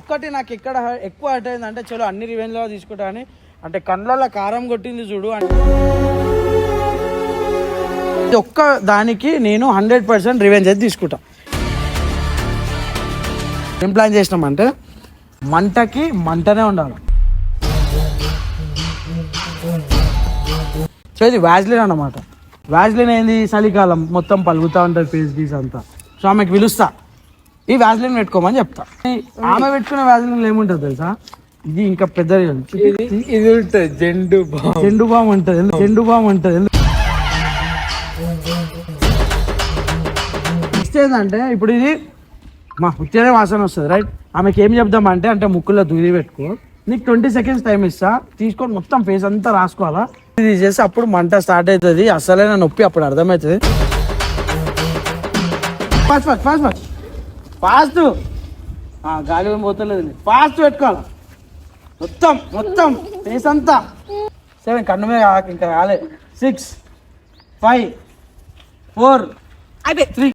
ఒక్కటి నాకు ఎక్కడ ఎక్కువ హర్ట్ అయింది అంటే చలో అన్ని రివెంజ్లో తీసుకుంటా అని అంటే కళ్ళల్లో కారం కొట్టింది చూడు అంటే ఒక్క దానికి నేను 100% రివెంజ్ అయితే తీసుకుంటా. ఏం ప్లాన్ చేసినామంటే మంటకి మంటనే ఉండాలి. సో ఇది వ్యాజ్లిన్ అన్నమాట. వ్యాజ్లిన్ ఏంది చలికాలం మొత్తం పలుగుతూ ఉంటుంది ఫేస్ గీస్ అంతా. సో ఆమెకు పిలుస్తా ఈ వ్యాజ్లిన్ పెట్టుకోమని చెప్తా. ఆమె పెట్టుకునే వ్యాజ్లిన్ ఏముంటుంది తెలుసా, ఇది ఇంకా పెద్దది ఇది ఉంటుంది జెండు బామ్ ఉంటుంది. నెక్స్ట్ ఏంటంటే ఇప్పుడు ఇది మా ఉత్తేనే వాసన వస్తుంది రైట్. ఆమెకి ఏం చెప్దామంటే అంటే ముక్కుల్లో దూరి పెట్టుకో, నీకు 20 seconds టైం ఇస్తా, తీసుకొని మొత్తం ఫేస్ అంతా రాసుకోవాలా. ఇది చేసి అప్పుడు మంట స్టార్ట్ అవుతుంది, అసలైన నొప్పి అప్పుడు అర్థమవుతుంది. ఫాస్ట్ గాలి పోతలేదు, ఫాస్ట్ పెట్టుకోవాలి మొత్తం ఫేస్ అంతా. 7 కన్ను మీద ఇంకా కాలే. 6 5 4 3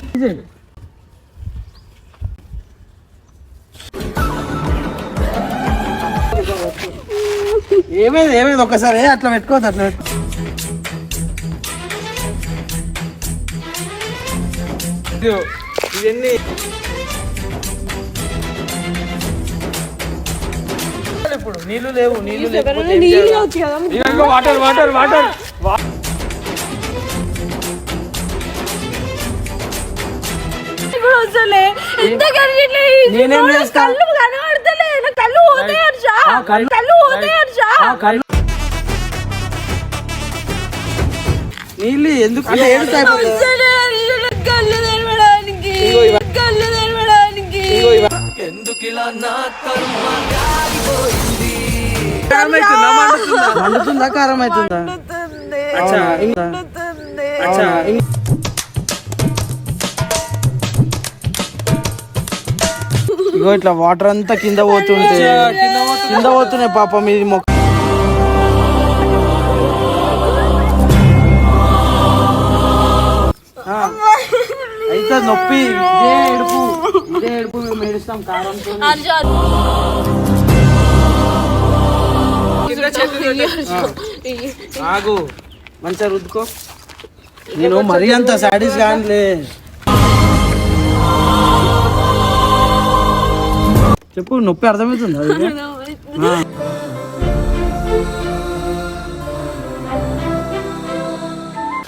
ఏమైంది ఒక్కసారి అట్లా పెట్టుకోవద్దు, అట్లా పెట్టుకో. ఇవన్నీ ఇప్పుడు నీళ్లు లేవు, వాటర్ నేనేం చేస్తా నీళ్ళు ఎందుకు మండుతుందా కారం అవుతుందా? ఇగో ఇట్లా వాటర్ అంతా కింద పోతున్నాయి పాపం. ఇది మొక్క అయితే నొప్పి ఇదే ఏడుపు మేము ఏడుస్తాం కారంతో. ఆగు మంచిగా రుద్దుకో. నేను మరీ అంత సాటిస్ కానిలే. చెప్పు నొప్పి అర్థమవుతుందా?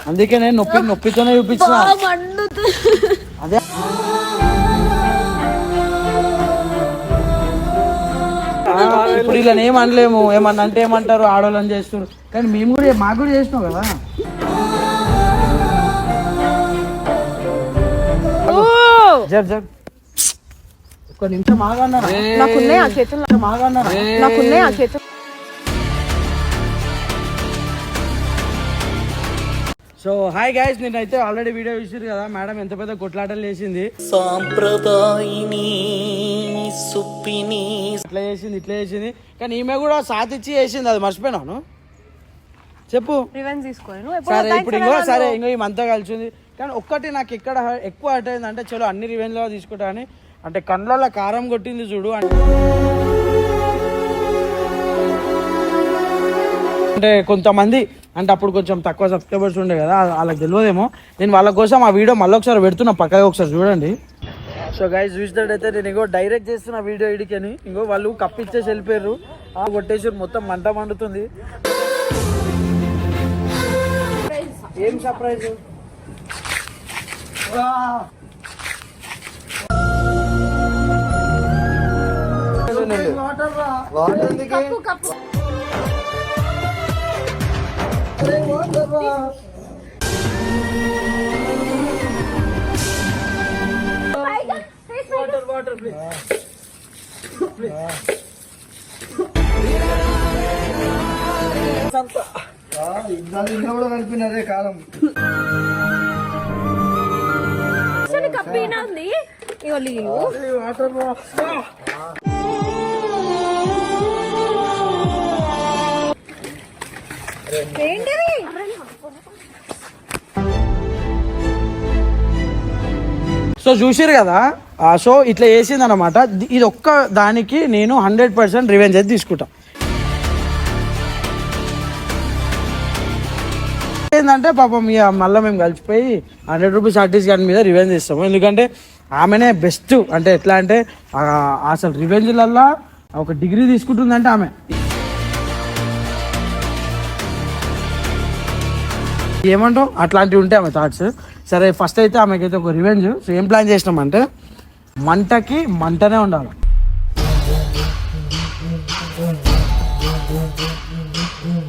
అందుకే నేను నొప్పితోనే చూపించిన. అదే ఇప్పుడు ఇలా ఏం అనలేము, ఏమన్నా అంటే ఏమంటారు ఆడవాళ్ళని చేస్తున్నారు, కానీ మేము కూడా మాకు కూడా చేసినాం కదా. జర్ ఒక్క నిమిషం మాగన్నారా? సో హాయ్ గైస్, నేనైతే ఆల్రెడీ వీడియో చూసారు కదా, మేడం ఎంత పెద్ద కొట్లాటలు చేసింది. సాంప్రదాయిని ఇట్లా చేసింది కానీ ఈమె కూడా సాధించి చేసింది, అది మర్చిపోయినాను. చెప్పు సరే ఇప్పుడు ఇంకో ఈమంతా కలిసింది. కానీ ఒక్కటి నాకు ఎక్కడ ఎక్కువ హర్ట్ అయింది అంటే చలో అన్ని రివెంజ్లో తీసుకుంటా అని అంటే కళ్ళల్లో కారం కొట్టింది చూడు అంటే కొంతమంది అంటే అప్పుడు కొంచెం తక్కువ సబ్స్క్రైబర్స్ ఉండే కదా, వాళ్ళకి తెలియదేమో. నేను వాళ్ళ కోసం ఆ వీడియో మళ్ళీ ఒకసారి పెడుతున్నా, పక్కగా ఒకసారి చూడండి. సో గైస్ చూసినట్టయితే నేను ఇంకో డైరెక్ట్ చేస్తున్న వీడియో ఇడికని ఇంకో వాళ్ళు కప్పిచ్చేసి వెళ్ళిపోయారు, కొట్టేసారు, మొత్తం మంట మండుతుంది. ఏం సర్ప్రైజ్? Water please. ఇంట్లో కూడా కలిపినారే కారం. కప్పినంది వాటర్ ఏంటిది? సో చూసిరు కదా సో ఇట్లా వేసింది అనమాట. ఇది ఒక్క దానికి నేను 100% రివెంజ్ అయితే తీసుకుంటా. ఏంటంటే పాపం ఇక మళ్ళీ మేము కలిసిపోయి 100 రూపీస్ ఆర్టిస్ట్ గారి మీద రివెంజ్ ఇస్తాము. ఎందుకంటే ఆమెనే బెస్ట్. అంటే ఎట్లా అంటే అసలు రివెంజ్లల్లా ఒక డిగ్రీ తీసుకుంటుందంటే ఆమె. ఏమంటావు అట్లాంటివి ఉంటాయి ఆమె థాట్స్. సరే ఫస్ట్ అయితే ఆమెకైతే ఒక రివెంజ్. సో ఏం ప్లాన్ చేసినామంటే మంటకి మంటనే ఉండాలి.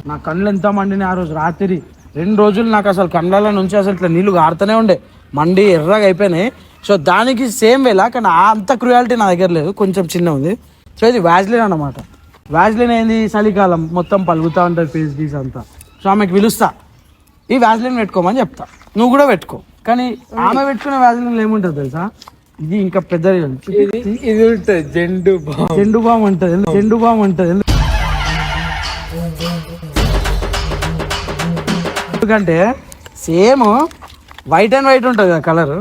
నా కళ్ళు ఎంత మండినాయి ఆ రోజు రాత్రి. 2 రోజులు నాకు అసలు కళ్ళ నుంచి అసలు ఇట్లా నీళ్ళు గారుతూనే ఉండే, మండి ఎర్రగా అయిపోయినాయి. సో దానికి సేమ్ వేలా, కానీ అంత క్రుయాలిటీ నా దగ్గర లేదు, కొంచెం చిన్న ఉంది. సో ఇది వ్యాజ్లిన్ అన్నమాట. వ్యాజ్లిన్ ఏంది, చలికాలం మొత్తం పలుగుతూ ఉంటుంది ఫేస్ గీస్ అంతా. సో ఆమెకు పిలుస్తా, ఈ వ్యాజ్లిన్ పెట్టుకోమని చెప్తా, నువ్వు కూడా పెట్టుకో. కానీ ఆమె పెట్టుకునే వ్యాజ్లిన్ ఏముంటుంది తెలుసా, ఇది ఇంకా పెద్ద ఇది ఉంటుంది జెండు బామ్ ఉంటుంది. ఎందుకంటే సేమ్ వైట్ అండ్ వైట్ ఉంటుంది కదా కలర్,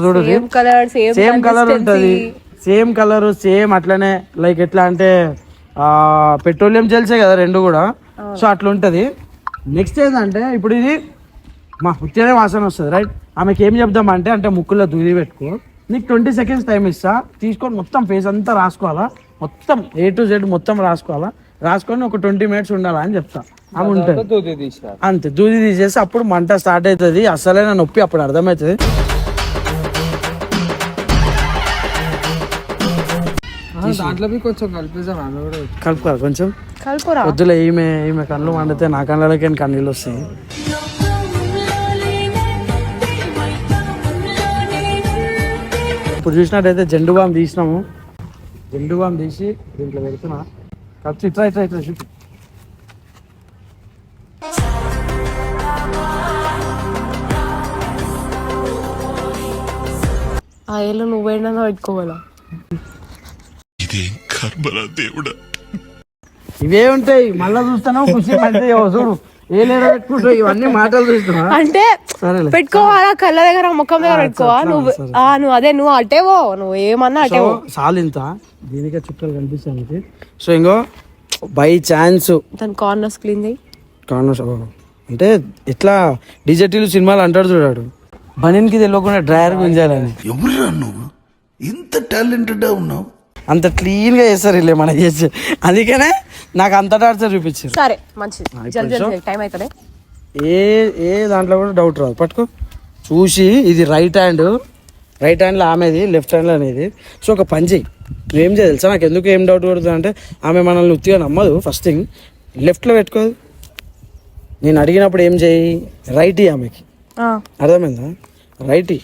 చూడు సేమ్ కలర్ ఉంటుంది, సేమ్ కలర్ సేమ్ అట్లనే. లైక్ ఎట్లా అంటే పెట్రోలియం జెల్సే కదా రెండు కూడా. సో అట్లా ఉంటుంది. నెక్స్ట్ ఏంటంటే ఇప్పుడు ఇది మా హుత్యనే వాసన వస్తుంది రైట్. ఆమెకి ఏం చెప్దామంటే, అంటే ముక్కుల్లో దూది పెట్టుకో, నీకు 20 seconds టైం ఇస్తా, తీసుకొని మొత్తం ఫేస్ అంతా రాసుకోవాలా, మొత్తం A to Z మొత్తం రాసుకోవాలా, రాసుకొని ఒక 20 minutes ఉండాలా అని చెప్తా. ఆమె ఉంటుంది అంతే, దూది తీసేసి అప్పుడు మంట స్టార్ట్ అవుతుంది. అసలైన నొప్పి అప్పుడు అర్థమవుతుంది. దాంట్లో కొంచెం కలిపేసాను, ఆమె కూడా కలుపుకోవాలి కొంచెం. వద్దులే, ఈమె కళ్ళు మండితే నా కళ్ళకి కన్నీళ్ళు వస్తాయి. ఇప్పుడు చూసినట్టయితే జెండు బామ్ తీసినాము. జెండు బామ్ తీసి దీంట్లో పెడుతున్నా, కలిసి ఇట్లా చూపి. ఆ ఏళ్ళు నువ్వేనా పెట్టుకోవాలా, ఇవే ఉంటాయి. మళ్ళా చూస్తాను ఖుషి అంటే చూడు ఏ లేదా పెట్టుకుంటావు, ఇవన్నీ మాటలు చూస్తున్నా అంటే పెట్టుకోవాలా, కళ్ళ దగ్గర ముఖం దగ్గర పెట్టుకోవా. నువ్వు అదే నువ్వు అటేవో, నువ్వు ఏమన్నా అటేవో సాలింత దీనికే చుక్కలు కనిపిస్తాయి. సో ఇంకో బై ఛాన్స్ దాని కార్నర్స్ క్లీన్ చేయి. కార్నర్స్ అంటే ఇట్లా డిజెటివ్ సినిమాలు అంటాడు చూడాడు, బనీన్కి తెలియకుండా డ్రైయర్ గుంజాలని. ఎవరురా నువ్వు ఇంత టాలెంటెడ్ ఉన్నావు, అంత క్లీన్ గా చేస్తారు ఇల్లే మన చేసి. అందుకనే నాకు అంత టార్చర్ చూపించారు. సరే మంచిది, జల్దీ టైం అవుతుంది. ఏ దాంట్లో కూడా డౌట్ రాదు. పట్టుకో చూసి, ఇది రైట్ హ్యాండ్లో ఆమెది, లెఫ్ట్ హ్యాండ్లో అనేది. సో ఒక పని చెయ్యి, నువ్వేం చేయాలి తెలుసా, నాకు ఎందుకు ఏం డౌట్ పడుతుంది అంటే ఆమె మనల్ని ఉత్తిగా నమ్మదు. ఫస్ట్ థింగ్ లెఫ్ట్లో పెట్టుకోదు. నేను అడిగినప్పుడు ఏం చేయి, రైట్ ఆమెకి, అర్థమైందా, రైట్.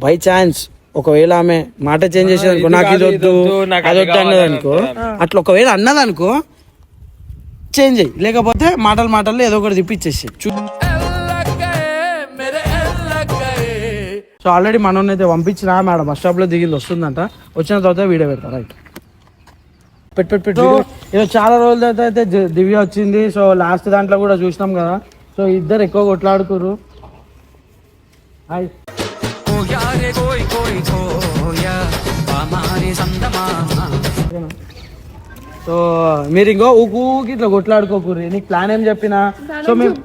బై ఛాన్స్ ఒకవేళ ఆమె మాట చేంజ్ చేసేది అనుకో, నాకు ఇది వద్దు అది వద్దు అన్నది అనుకో, అట్లా ఒకవేళ అన్నది అనుకో చేంజ్ అయ్యి, లేకపోతే మాటల్లో ఏదో ఒకటి తిప్పిచ్చేసి. సో ఆల్రెడీ మనోని అయితే పంపించిన, మేడం బస్ స్టాప్ లో దిగింది, వస్తుందంట. వచ్చిన తర్వాత వీడియో పెడతా రైట్. పెట్టు ఈరోజు చాలా రోజుల తర్వాత అయితే దివ్య వచ్చింది. సో లాస్ట్ దాంట్లో కూడా చూసినాం కదా. సో ఇద్దరు ఎక్కువ కొట్లాడుకురు. హాయ్ సో మీరు ఇంకో ఊకి ఇట్లా కొట్లాడుకోకూరి. నీకు ప్లాన్ ఏం చెప్పినా, సో మేము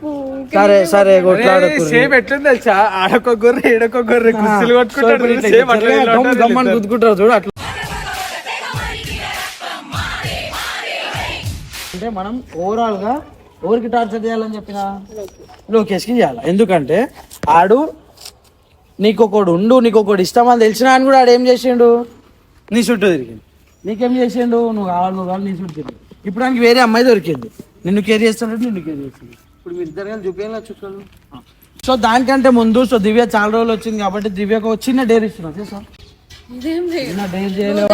సరే కొట్లాడుకో. సేమ్ ఎట్లుంది తెలుసా, ఆడొక గొర్రె ఈడొక గొర్రె కుస్తీలు గుద్దుకుంటారు చూడు అట్లా. అంటే మనం ఓవరాల్ గా ఎవరికి టార్చర్ చేయాలని చెప్పిన, లోకేష్కి చేయాలి. ఎందుకంటే ఆడు నీకొకడు నీకొకడు ఇష్టం అని తెలిసినా అని కూడా ఆడు ఏం చేసిండు, నీ చుట్టూ తిరిగింది. నీకేం చేసిండు, నువ్వు కావాలి నీ చుట్టూ తిరిగి. ఇప్పుడు ఆయనకి వేరే అమ్మాయి దొరికింది, నిన్ను కేర్ చేస్తాడు, నిన్ను కేర్ చేస్తుంది. ఇప్పుడు మీరు ఇద్దరు కానీ చూపించాలి చూసుకోండి. సో దానికంటే ముందు, సో దివ్య చాలా రోజులు వచ్చింది కాబట్టి దివ్యకు ఒక చిన్న డేర్ ఇస్తున్నా. చేసా డేర్ చేయలేవు,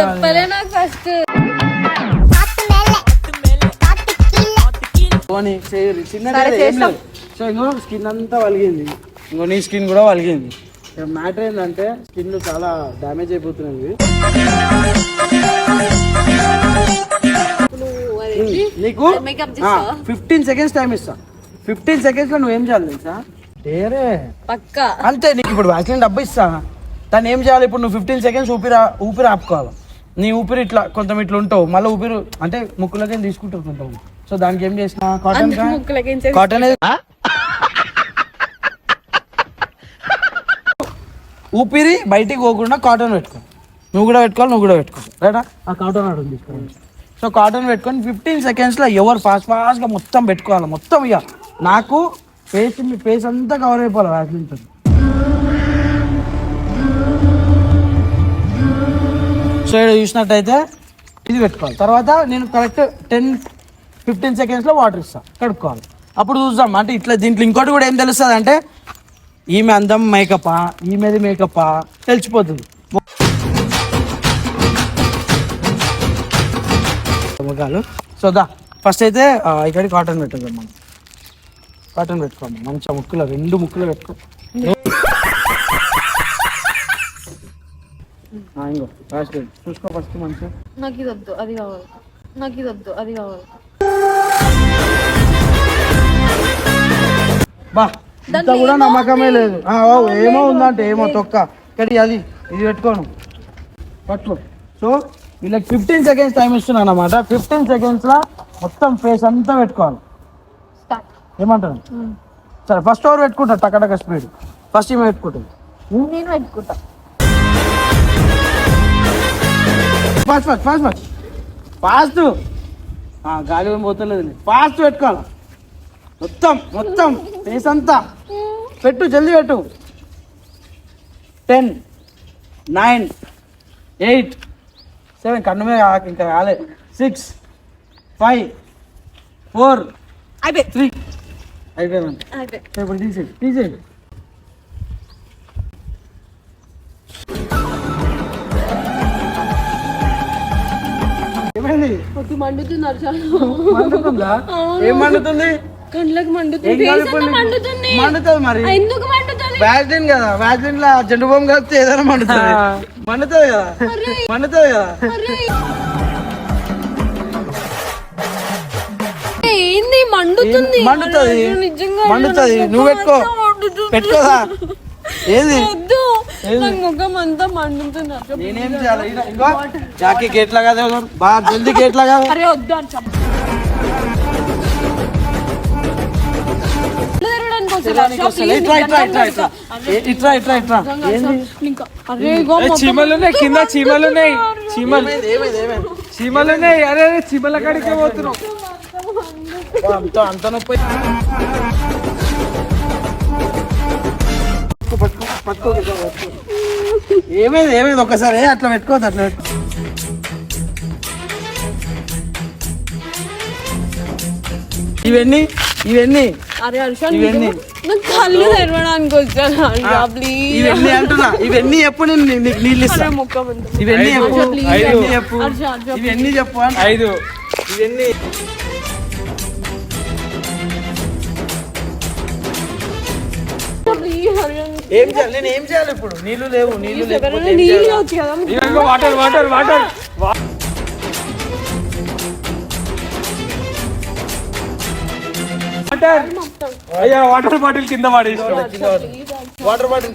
చిన్న. సో ఇంకో స్కిన్ అంతా వలిగింది, ఇంకో నీ స్కిన్ కూడా వలిగింది. మ్యాటర్ ఏంటంటే స్కిన్ చాలా డ్యామేజ్ అయిపోతున్నది. నీకు 15 seconds టైం ఇస్తా. 15 seconds లో నువ్వేం చేయాలి తెలుసా, డేరే అంతే. నీకు ఇప్పుడు వ్యాక్సిన్ డబ్బు ఇస్తా, దాన్ని ఏం చేయాలి ఇప్పుడు నువ్వు 15 సెకండ్స్ ఊపిరి ఆపుకోవాలి. నీ ఊపిరి ఇట్లా కొంచెం ఇట్లా ఉంటావు, మళ్ళీ ఊపిరి అంటే ముక్కులకి తీసుకుంటావు కొంటావు. సో దానికి ఏం చేసిన కాటన్ ఊపిరి బయటికి పోకుండా కాటన్ పెట్టుకో. నువ్వు కూడా పెట్టుకో రైటా. ఆ కాటన్ ఆడు తీసుకోవాలి. సో కాటన్ పెట్టుకొని 15 సెకండ్స్లో ఎవరు ఫాస్ట్గా మొత్తం పెట్టుకోవాలి. మొత్తం ఇక నాకు ఫేస్ అంతా కవర్ అయిపోవాలి వ్యాక్సిన్. సో ఇక్కడ చూసినట్టయితే ఇది పెట్టుకోవాలి. తర్వాత నేను కరెక్ట్ 10-15 సెకండ్స్లో వాటర్ ఇస్తాను, కడుక్కోవాలి. అప్పుడు చూద్దాం అంటే ఇట్లా. దీంట్లో ఇంకోటి కూడా ఏం తెలుస్తుంది అంటే ఈమె అందం మేకప్పా, ఈమెది మేకప్పా తెలిసిపోతుంది. ముఖాలు. సో దా ఫస్ట్ అయితే ఇక్కడ కాటన్ పెట్టుకుందాం. మనం కాటన్ పెట్టుకోండి మంచిగా ముక్కులో 2 ముక్కులు పెట్టుకో. ఇంకో ఫస్ట్ చూసుకో ఫస్ట్ మంచిగా. నాకు ఇది వద్దు అది కావాలి. బా ఇంత కూడా నమ్మకమే లేదు. ఏమో ఉందంటే ఏమో తొక్క ఇక్కడ అది ఇది పెట్టుకోను పట్టు. సో వీళ్ళకి 15 సెకండ్స్ టైం ఇస్తున్నాను అన్నమాట. 15 సెకండ్స్లో మొత్తం ఫేస్ అంతా పెట్టుకోవాలి. ఏమంటాను? సరే ఫస్ట్ ఓవర్ పెట్టుకుంటా టక స్పీడ్. ఫస్ట్ ఏమో పెట్టుకుంటుంది. నేను పెట్టుకుంటా. ఫాస్ట్ గాలి ఏం పోతలేదు. ఫాస్ట్ పెట్టుకోవాలి. మొత్తం ఫేస్ అంతా పెట్టు, జల్దీ పెట్టు. 10, 9, 8, 7 కన్ను మీద ఇంకా కాలే. 6, 5, 4, 3 అయిపోయింది. ఇప్పుడు తీసేయి. ఏమైంది? మండుతుందా? ఏం మండుతుంది? కళ్ళకి మండుతుంది మరి. వ్యాక్సిన్ కదా, వ్యాక్సిన్ లా జండు బొమ్మ కలిపితే ఏదైనా మండుతుంది కదా. ఏంది మండుతుంది? నువ్వు పెట్టుకోదా? ఏది ముఖం అంతా మండుతుంది. నేనేం చేయాలి? జాకీ గేట్ లాగా బాగా జల్దీ గేట్ లాగా. అరే వద్దు అని చీమలున్నాయి కింద, చీమలున్నాయి. అరే చీమల కాడికే పోతున్నావు. అంత నొప్పి. ఏమైంది ఒక్కసారి అట్లా పెట్టుకోవద్దు. అట్లా ఇవన్నీ అరే ఇవన్నీ కళ్ళు తెరవడానికి వచ్చాను. ఇవన్నీ అంటున్నా. ఇవన్నీ చెప్పు, నేను నీకు నీళ్ళు ఇస్తాను. ఇవన్నీ చెప్పు. 5 ఇవన్నీ ఏం చేయాలి? నేను ఏం చేయాలి ఇప్పుడు? నీళ్ళు లేవు. వాటర్ అయ్యా వాటర్ బాటిల్ కింద పడేసి. వాటర్ బాటిల్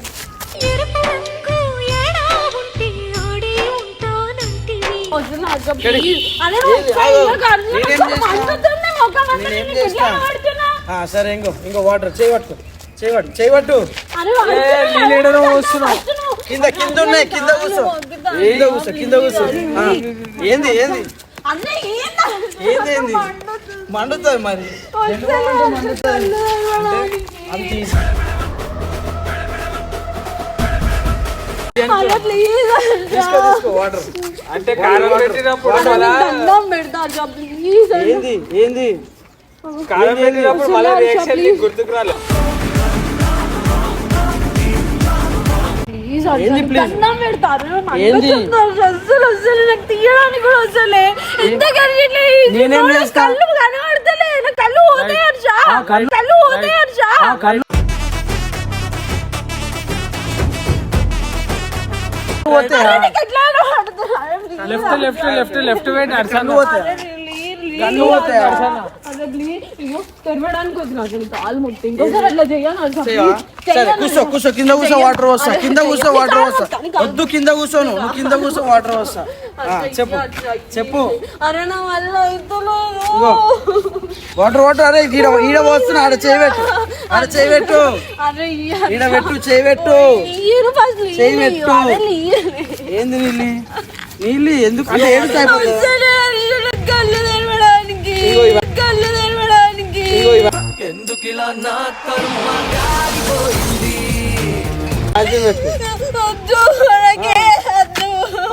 సరే. ఇంకో వాటర్ చేయబట్టు. కింద ఉన్నాయి. కింద కూర్చో. ఏంది మండుతుంది మరి. తీసుకో వాటర్. అంటే కారం పెట్టినప్పుడు ఏంది కారం పెట్టినప్పుడు మళ్ళీ రియాక్షన్ గుర్తుకు రాలేదు. తీయడానికి కూడా వస్తలే. ఎంత కళ్ళు కనబడతలే. కళ్ళు పోతాయి లెఫ్ట్ వెయిట్ కళ్ళు పోతాయి. అరే ప్లీజ్ అయ్యో తెరవడానికి వచ్చిన అసలు కాలు ముట్టి ఇంకోసారి అట్లా చేయను సరే కూర్చో కూర్చో కింద కూర్చో వాటర్ వస్తా కింద కూర్చో వాటర్ వస్తా వద్దు కింద కూర్చోను నువ్వు కింద కూర్చో వాటర్ వస్తా చెప్పు చెప్పు అరే నా వల్ల వాటర్ వాటర్ అరే ఈడ వస్తున్నా ఆడ చేయబెట్టు ఆడ చేయబెట్టు అరే ఈడ పెట్టు చేయబెట్టు చేయబెట్టు ఏంది నీళ్ళు నీళ్ళు ఎందుకు అంటే ఏడుస్తా కళ్ళు తెరవడానికి కళ్ళు తెరవడానికి ఎందుకు ఇలా నా కర్మ కాలిపోయింది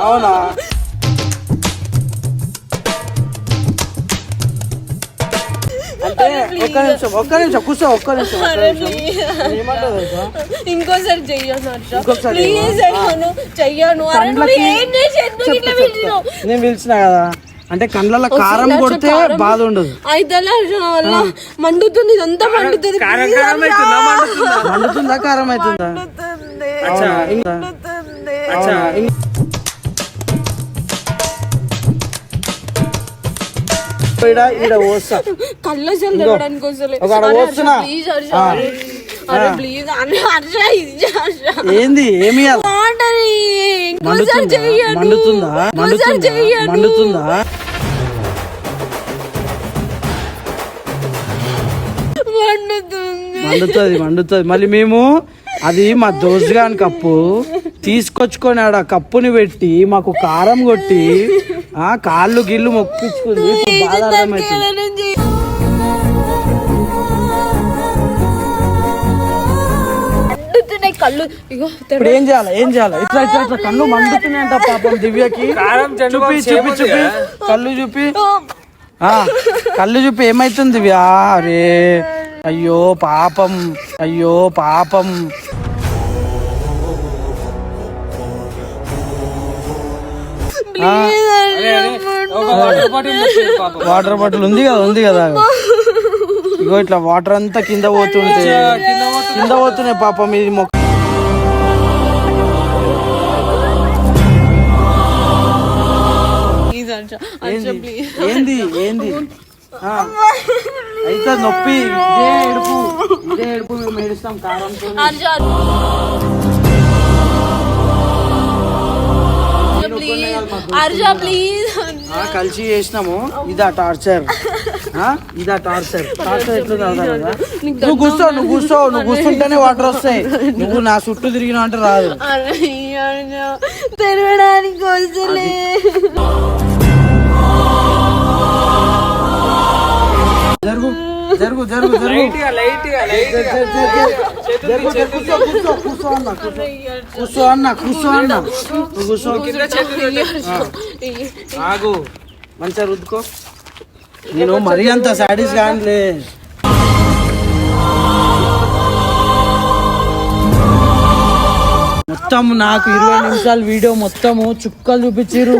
అవునా అంటే ఒక్క నిమిషం కూర్చో ఒక్క నిమిషం ఏమంటావు తెలుసా ఇంకోసారి చెయ్యను ఇంకోసారి ప్లీజ్ అయ్యాను చెయ్యను నేను పిలిచిన కదా అంటే కండ్ల కారం కొడితే బాధ ఉండదు అయితే వల్ల మండుతుంది ఇదంతా మండుతుంది మండుతుందా కారం అవుతుందా ఈడ పోస్తా కళ్ళ చల్లడానికి ఏంది ఏమి మండుతుందా మండుతుందా మండుతుంది మళ్ళీ మేము అది మా దోస్గాని కప్పు తీసుకొచ్చుకొని ఆడ కప్పుని పెట్టి మాకు కారం కొట్టి కాళ్ళు గిళ్ళు మొక్కించుకుంది బాధ అర్థమవుతుంది కళ్ళు ఇగో ఇప్పుడు ఏం చేయాలి ఇట్లా ఇట్లా ఇట్లా కళ్ళు మండుతున్నాయంట పాపం దివ్యకి చూపి చూపి కళ్ళు చూపి కళ్ళు చూపి ఏమైతుంది దివ్య అరే అయ్యో పాపం వాటర్ బాటిల్ ఉంది కదా ఇగో ఇట్లా వాటర్ అంతా కింద పోతున్నాయి పాపం ఇది మొక్క ఏంది అయితే నొప్పి ఇదే ఏడుపు మేము ఏడుస్తాం కారంతో కలిసి చేసినాము ఇదా టార్చర్ ఎట్లుందా నువ్వు కూర్చుంటేనే వాటర్ వస్తాయి నువ్వు నా చుట్టూ తిరిగినా అంటే రాదు తెరవడానికి వస్తలే జరుగు కూర్చో ఆగు మంచిగా రుద్దుకో నేను మరీ అంత సాటిస్ కానిలే మొత్తం నాకు 20 నిమిషాల వీడియో మొత్తము చుక్కలు చూపించారు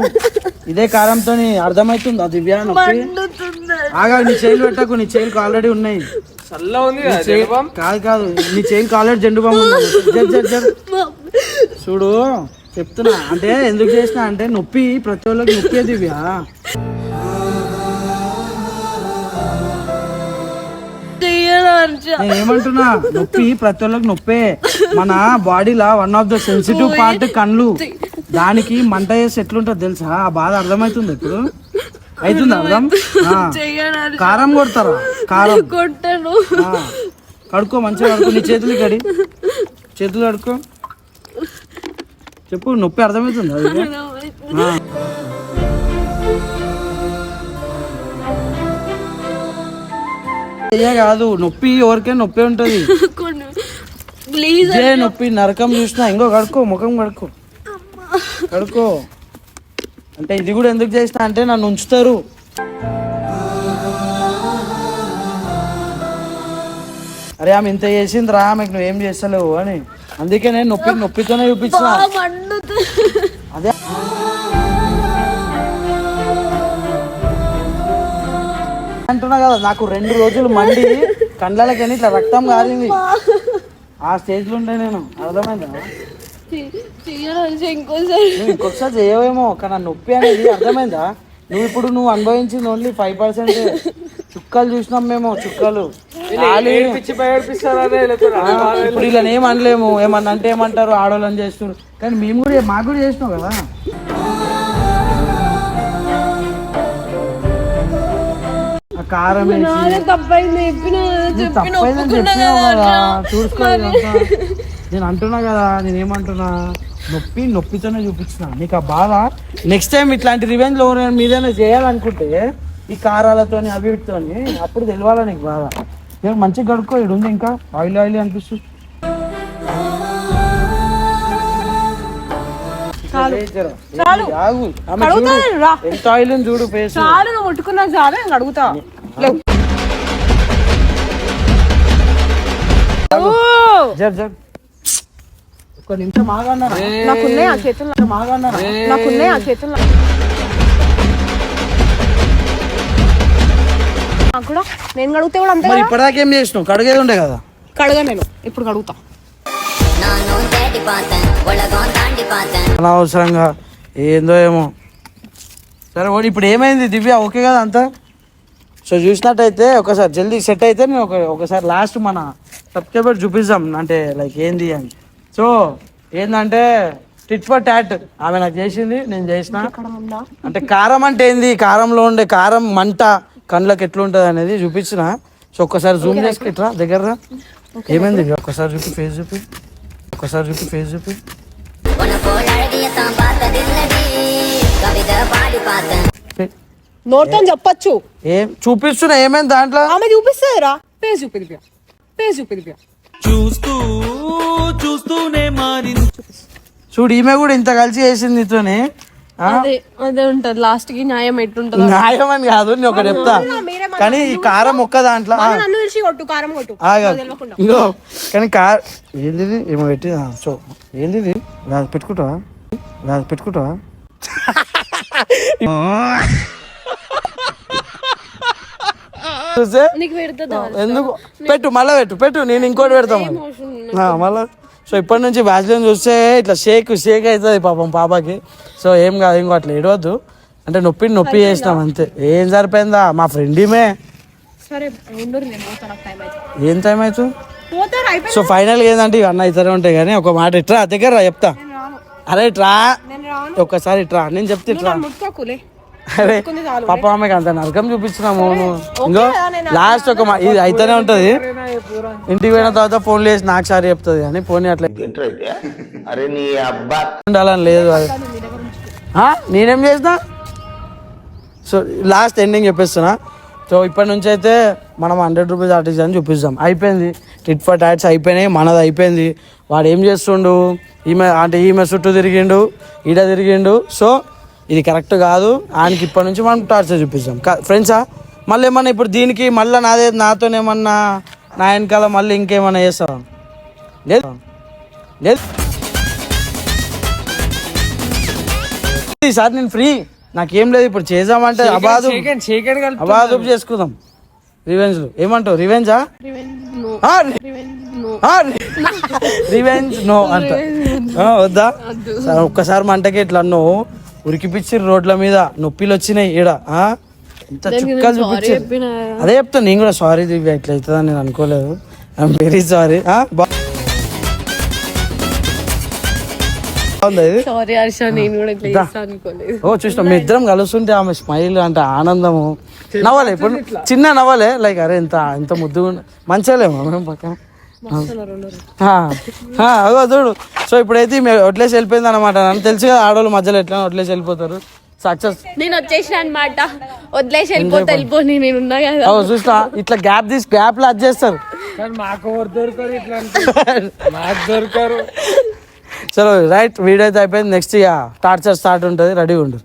ఇదే కారంతో అర్థమవుతుంది అది దివ్యా నొప్పి ఆగా నీ చేయిలు పెట్టకు నీ చేయిలకు ఆల్రెడీ ఉన్నాయి కాదు నీ చేయిలకు ఆల్రెడీ జెండు బాంబు చూడు చెప్తున్నా అంటే ఎందుకు చేసినా అంటే నొప్పి ప్రతి ఒళ్ళకి నొప్పి దివ్యా నేను ఏమంటున్నా నొప్పి ప్రతి ఒళ్ళకి నొప్పే మన బాడీలో one of the sensitive part కళ్ళు దానికి మంట చేసి ఎట్లుంటుంది తెలుసా ఆ బాధ అర్థమవుతుంది ఇప్పుడు అవుతుంది అర్థం కారం కొడతారా కారం కొట్టను కడుక్కో మంచిగా కడుక్కో నీ చేతులు కడుక్కో చెప్పు నొప్పి అర్థమవుతుంది అది కాదు నొప్పి ఎవరికైనా నొప్పి ఉంటది నొప్పి నరకం చూసినా ఇంకో కడుక్కో ముఖం కడుక్కో అంటే ఇది కూడా ఎందుకు చేసినా అంటే నన్ను ఉంచుతారు అరే ఆమె ఇంత చేసిందిరా ఆమెకు నువ్వేం చేస్తలేవు అని అందుకే నేను నొప్పితోనే చూపించిన అదే అంటున్నా కదా నాకు 2 రోజులు మండి కండ్లకని ఇట్లా రక్తం కారింది ఆ స్టేజ్ లో ఉంటే నేను అర్థమైందా ఇంకొకసారి చేయవేమో కానీ నొప్పి అనేది అర్థమైందా నువ్వు అనుభవించింది ఓన్లీ 5%. చుక్కలు చూసినాం మేము, చుక్కలు. పిచ్చి భయపిస్తారా ఇప్పుడు ఇలా ఏం అనలేము, ఏమన్నా అంటే ఏమంటారు ఆడవాళ్ళని చేస్తున్నారు, కానీ మేము కూడా మాకు కూడా చేసినాం కదా. ఆ కారం వేసి తప్పైంది తప్పైందని చెప్పినావు కదా, చూసుకోవాలి. నేను అంటున్నా కదా, నేనేమంటున్నా, నొప్పితోనే చూపించిన నీకు ఆ బాధ. నెక్స్ట్ టైం ఇట్లాంటి రివెంజ్ లో మీదైనా చేయాలనుకుంటే ఈ కారాలతోని అవిటితోని అప్పుడు తెలియాలా నీకు బాధ. నేను మంచిగా కడుక్కో, ఇది ఉంది ఇంకా ఆయిల్ అనిపిస్తుంది. ఎంత ఆయిల్ చూడు ఫేస్. చాలు నువ్వు ముట్టుకున్నా చాలు, నేను అడుగుతా. ఒక్క నిమిషం ఆగన్నా, నాకున్నాయి ఆ చేతుల్లో, నాకున్నాయి ఆ చేతుల్లో. నాకు కూడా నేను కడిగితే కూడా అంతే. మరి ఇప్పటిదాకా ఏం చేసినావు? కడిగేది ఉండే కదా. కడగా నేను ఇప్పుడు కడుగుతా. అనవసరంగా ఏందో ఏమో. సరే ఇప్పుడు ఏమైంది దివ్య? ఓకే కదా అంతా? సో చూసినట్టయితే ఒకసారి జల్దీ సెట్ అయితే నేను ఒకసారి లాస్ట్ మన సబ్స్క్రైబర్ చూపిస్తాం, అంటే లైక్ ఏంది అని. సో ఏంటంటే టిట్ ఫర్ టాట్, ఆమె నాకు చేసింది, నేను చేసిన. అంటే కారం అంటే ఏంది, కారంలో ఉండే కారం మంట కళ్ళకి ఎట్లుంటుంది అనేది చూపించిన. సో ఒక్కసారి జూమ్ చేసుకుంటా దగ్గర. ఏమైంది ఒక్కసారి చూపి, ఫేస్ చూపి, ఒక్కసారి చూపి, ఫేస్ చూపి. నోట్తో చెప్పచ్చు. ఏం చూపిస్తున్నా? ఏమైంది దాంట్లో? ఆమె చూపిస్తుందిరా, పేజ్ చూపి చూస్తూనే మారింది. చూడు, ఈమె కూడా ఇంత కలిసి చేసింది నీతోని. అదే ఉంటది లాస్ట్ కి న్యాయం ఎట్లుంటది. న్యాయం అని కాదు, నేను ఒకటి చెప్తా. కానీ ఈ కారం ఒక్క దాంట్లో నన్ను పిలిచి కొట్టు, కారం కొట్టు. ఇంకో కానీ ఏంది ఏమో పెట్టి. సో ఏంది పెట్టుకుంటావా? చూసే ఎందుకు పెట్టు, మళ్ళా పెట్టు, నేను ఇంకోటి పెడతాను మళ్ళా. సో ఇప్పటి నుంచి వ్యాజ్లైన్ చూస్తే ఇట్లా షేక్ అవుతుంది పాపం పాపకి. సో ఏం కాదు, ఇంకో అట్లా ఏడవద్దు. అంటే నొప్పి చేసినాం అంతే. ఏం సరిపోయిందా మా ఫ్రెండ్ ఈమె. ఏం టైం అవుతుంది? సో ఫైనల్గా ఏంటంటే ఇవన్నీ ఇతరే ఉంటాయి. కానీ ఒక మాట ఇట్రా దగ్గర చెప్తా. అరే ఇట్రా ఒక్కసారి, ఇట్రా నేను చెప్తే ఇట్రా. అరే పాప ఆమెకి అంత నరకం చూపించినాము. ఇంకో లాస్ట్ ఒక ఇది అయితేనే ఉంటది. ఇంటికి పోయిన తర్వాత ఫోన్ చేసి నాకు సారి చెప్తుంది, కానీ ఫోన్ అట్లా ఉండాలని లేదు. అది నేనేం చేసిన? సో లాస్ట్ ఎండింగ్ చెప్పేస్తున్నా. సో ఇప్పటి నుంచి అయితే మనం 100 రూపీస్ ఆర్టిస్ట్ అని చూపిస్తాం. అయిపోయింది, టిట్ ఫర్ టాట్స్ అయిపోయినాయి, మనది అయిపోయింది. వాడు ఏం చేస్తుండు, ఈమె చుట్టూ తిరిగిండు, ఈడ తిరిగిండు. సో ఇది కరెక్ట్ కాదు. ఆయనకి ఇప్పటి నుంచి మనం టార్చర్ చూపిస్తాం ఫ్రెండ్సా. మళ్ళీ ఏమన్నా ఇప్పుడు దీనికి మళ్ళీ నాతోనేమన్నా నా వెనకాల మళ్ళీ ఇంకేమన్నా చేస్తావా? లేదు. ఈసారి నేను ఫ్రీ, నాకేం లేదు. ఇప్పుడు చేద్దామంటే అబాదు చేసుకుందాం. రివెంజ్ ఏమంటావు? రివెంజా? రివెంజ్ నో అంట. వద్దా? ఒక్కసారి మంటకి ఇట్లా అన్నావు, ఉరికిపిచ్చి రోడ్ల మీద, నొప్పిలు వచ్చినాయి ఈడ. ఇంత చుక్కలు చూపించి అదే చెప్తాను నేను కూడా. సారీ దివ్య, ఇట్లా అవుతుందని నేను అనుకోలేదు. I'm very sorry. ఓ చూసిన మీ ఇద్దరం కలుస్తుంటే ఆమె స్మైల్ అంటే ఆనందము, నవ్వాలి. ఇప్పుడు చిన్న నవ్వలే, లైక్ అరే ఇంత ముద్దుగా మంచిగాలేమో మేము పక్కన. అదో చూడు. సో ఇప్పుడైతే వడ్లేసి వెళ్ళిపోయింది అనమాట. నన్ను తెలుసు కదా ఆడవాళ్ళు మధ్యలో ఎట్లా వడ్లేసి వెళ్ళిపోతారు. సక్సెస్ నేను వచ్చేసిన అనమాట, వదిలేసి వెళ్ళిపోని నేనున్నా కదా. చూసినా ఇట్లా గ్యాప్ లో అది చేస్తారు. చలో రైట్, వీడియో అయితే అయిపోయింది. నెక్స్ట్ ఇక టార్చర్ స్టార్ట్ ఉంటుంది, రెడీగా ఉండు.